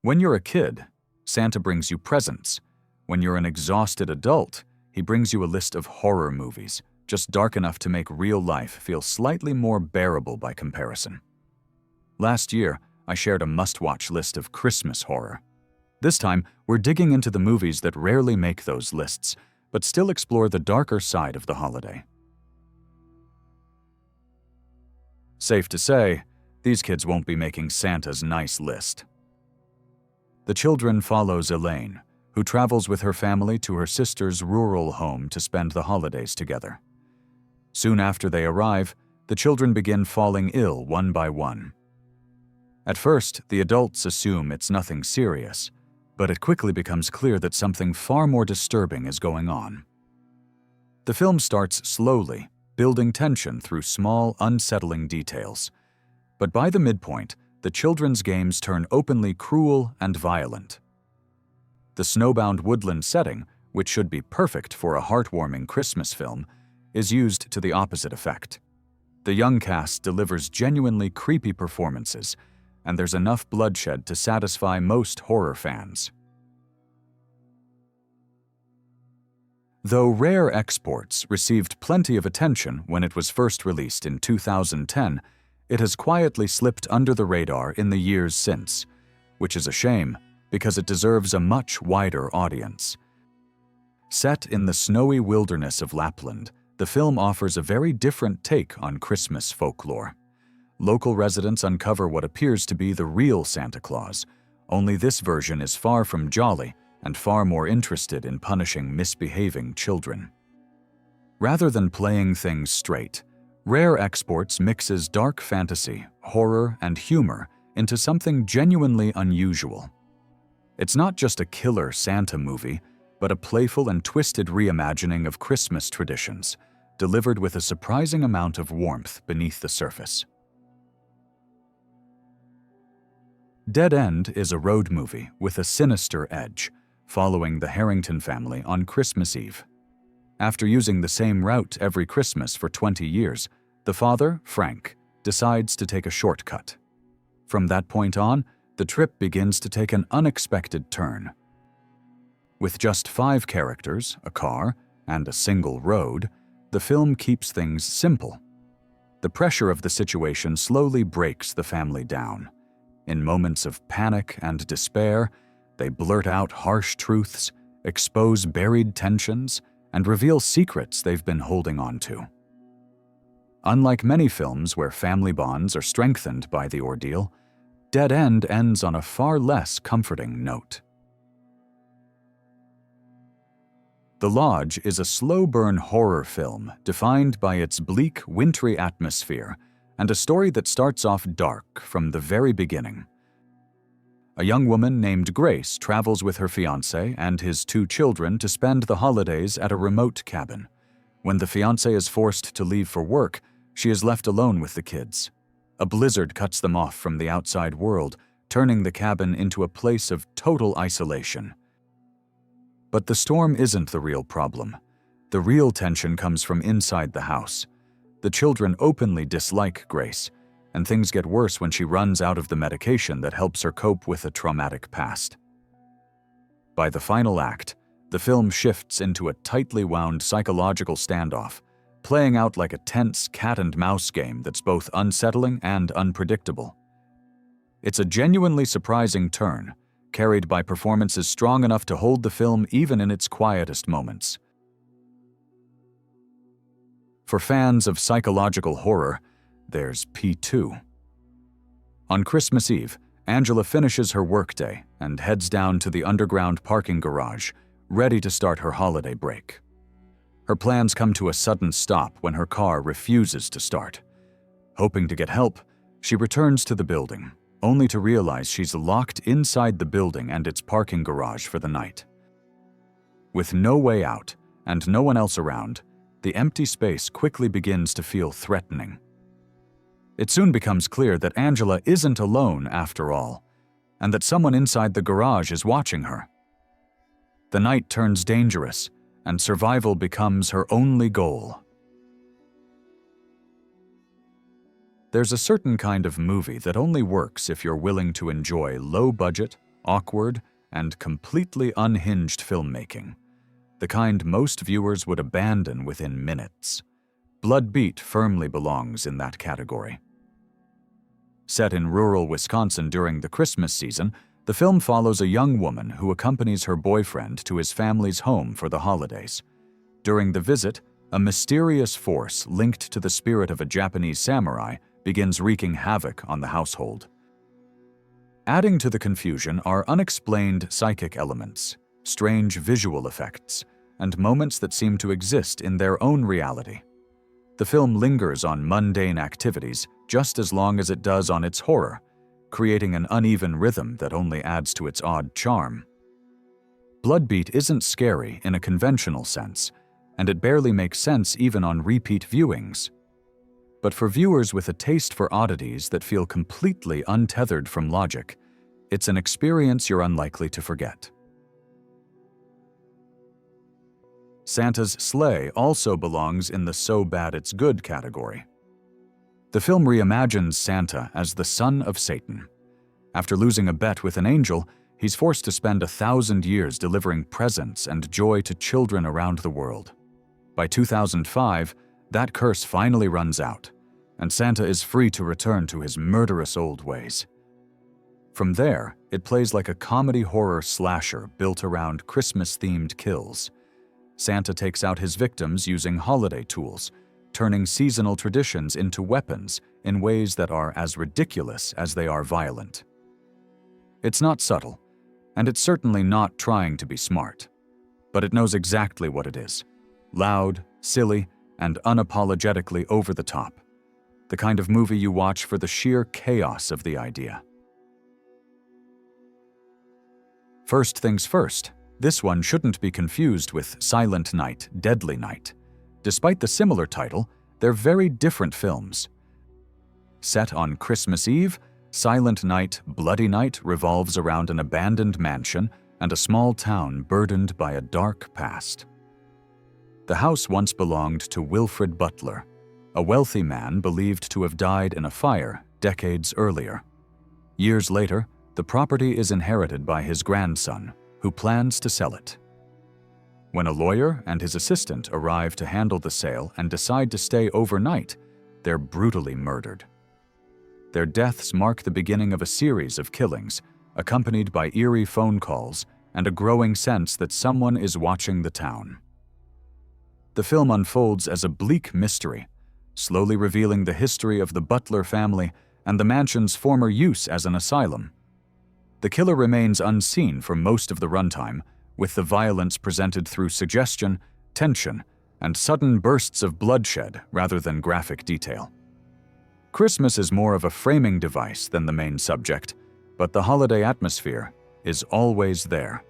When you're a kid, Santa brings you presents. When you're an exhausted adult, he brings you a list of horror movies, just dark enough to make real life feel slightly more bearable by comparison. Last year, I shared a must-watch list of Christmas horror. This time, we're digging into the movies that rarely make those lists, but still explore the darker side of the holiday. Safe to say, these kids won't be making Santa's nice list. The Children follows Elaine, who travels with her family to her sister's rural home to spend the holidays together. Soon after they arrive, the children begin falling ill one by one. At first, the adults assume it's nothing serious, but it quickly becomes clear that something far more disturbing is going on. The film starts slowly, building tension through small, unsettling details. But by the midpoint, the children's games turn openly cruel and violent. The snowbound woodland setting, which should be perfect for a heartwarming Christmas film, is used to the opposite effect. The young cast delivers genuinely creepy performances, and there's enough bloodshed to satisfy most horror fans. Though Rare Exports received plenty of attention when it was first released in 2010, it has quietly slipped under the radar in the years since, which is a shame because it deserves a much wider audience. Set in the snowy wilderness of Lapland, the film offers a very different take on Christmas folklore. Local residents uncover what appears to be the real Santa Claus, only this version is far from jolly and far more interested in punishing misbehaving children. Rather than playing things straight, Rare Exports mixes dark fantasy, horror, and humor into something genuinely unusual. It's not just a killer Santa movie, but a playful and twisted reimagining of Christmas traditions, delivered with a surprising amount of warmth beneath the surface. Dead End is a road movie with a sinister edge, following the Harrington family on Christmas Eve. After using the same route every Christmas for 20 years, the father, Frank, decides to take a shortcut. From that point on, the trip begins to take an unexpected turn. With just 5 characters, a car, and a single road, the film keeps things simple. The pressure of the situation slowly breaks the family down. In moments of panic and despair, they blurt out harsh truths, expose buried tensions, and reveal secrets they've been holding on to. Unlike many films where family bonds are strengthened by the ordeal, Dead End ends on a far less comforting note. The Lodge is a slow-burn horror film defined by its bleak, wintry atmosphere and a story that starts off dark from the very beginning. A young woman named Grace travels with her fiancé and his 2 children to spend the holidays at a remote cabin. When the fiancé is forced to leave for work, she is left alone with the kids. A blizzard cuts them off from the outside world, turning the cabin into a place of total isolation. But the storm isn't the real problem. The real tension comes from inside the house. The children openly dislike Grace, and things get worse when she runs out of the medication that helps her cope with a traumatic past. By the final act, the film shifts into a tightly wound psychological standoff, playing out like a tense cat-and-mouse game that's both unsettling and unpredictable. It's a genuinely surprising turn, carried by performances strong enough to hold the film even in its quietest moments. For fans of psychological horror, there's P2. On Christmas Eve, Angela finishes her workday and heads down to the underground parking garage, ready to start her holiday break. Her plans come to a sudden stop when her car refuses to start. Hoping to get help, she returns to the building, only to realize she's locked inside the building and its parking garage for the night. With no way out and no one else around, the empty space quickly begins to feel threatening. It soon becomes clear that Angela isn't alone after all, and that someone inside the garage is watching her. The night turns dangerous, and survival becomes her only goal. There's a certain kind of movie that only works if you're willing to enjoy low-budget, awkward, and completely unhinged filmmaking, the kind most viewers would abandon within minutes. Blood Beat firmly belongs in that category. Set in rural Wisconsin during the Christmas season, the film follows a young woman who accompanies her boyfriend to his family's home for the holidays. During the visit, a mysterious force linked to the spirit of a Japanese samurai begins wreaking havoc on the household. Adding to the confusion are unexplained psychic elements, strange visual effects, and moments that seem to exist in their own reality. The film lingers on mundane activities just as long as it does on its horror, creating an uneven rhythm that only adds to its odd charm. Blood Beat isn't scary in a conventional sense, and it barely makes sense even on repeat viewings. But for viewers with a taste for oddities that feel completely untethered from logic, it's an experience you're unlikely to forget. Santa's Sleigh also belongs in the so bad it's good category. The film reimagines Santa as the son of Satan. After losing a bet with an angel, he's forced to spend 1,000 years delivering presents and joy to children around the world. By 2005, that curse finally runs out, and Santa is free to return to his murderous old ways. From there, it plays like a comedy horror slasher built around Christmas-themed kills. Santa takes out his victims using holiday tools, turning seasonal traditions into weapons in ways that are as ridiculous as they are violent. It's not subtle, and it's certainly not trying to be smart, but it knows exactly what it is: loud, silly, and unapologetically over the top. The kind of movie you watch for the sheer chaos of the idea. First things first, this one shouldn't be confused with Silent Night, Deadly Night. Despite the similar title, they're very different films. Set on Christmas Eve, Silent Night, Bloody Night revolves around an abandoned mansion and a small town burdened by a dark past. The house once belonged to Wilfred Butler, a wealthy man believed to have died in a fire decades earlier. Years later, the property is inherited by his grandson, who plans to sell it. When a lawyer and his assistant arrive to handle the sale and decide to stay overnight, they're brutally murdered. Their deaths mark the beginning of a series of killings, accompanied by eerie phone calls and a growing sense that someone is watching the town. The film unfolds as a bleak mystery, slowly revealing the history of the Butler family and the mansion's former use as an asylum. The killer remains unseen for most of the runtime, with the violence presented through suggestion, tension, and sudden bursts of bloodshed rather than graphic detail. Christmas is more of a framing device than the main subject, but the holiday atmosphere is always there.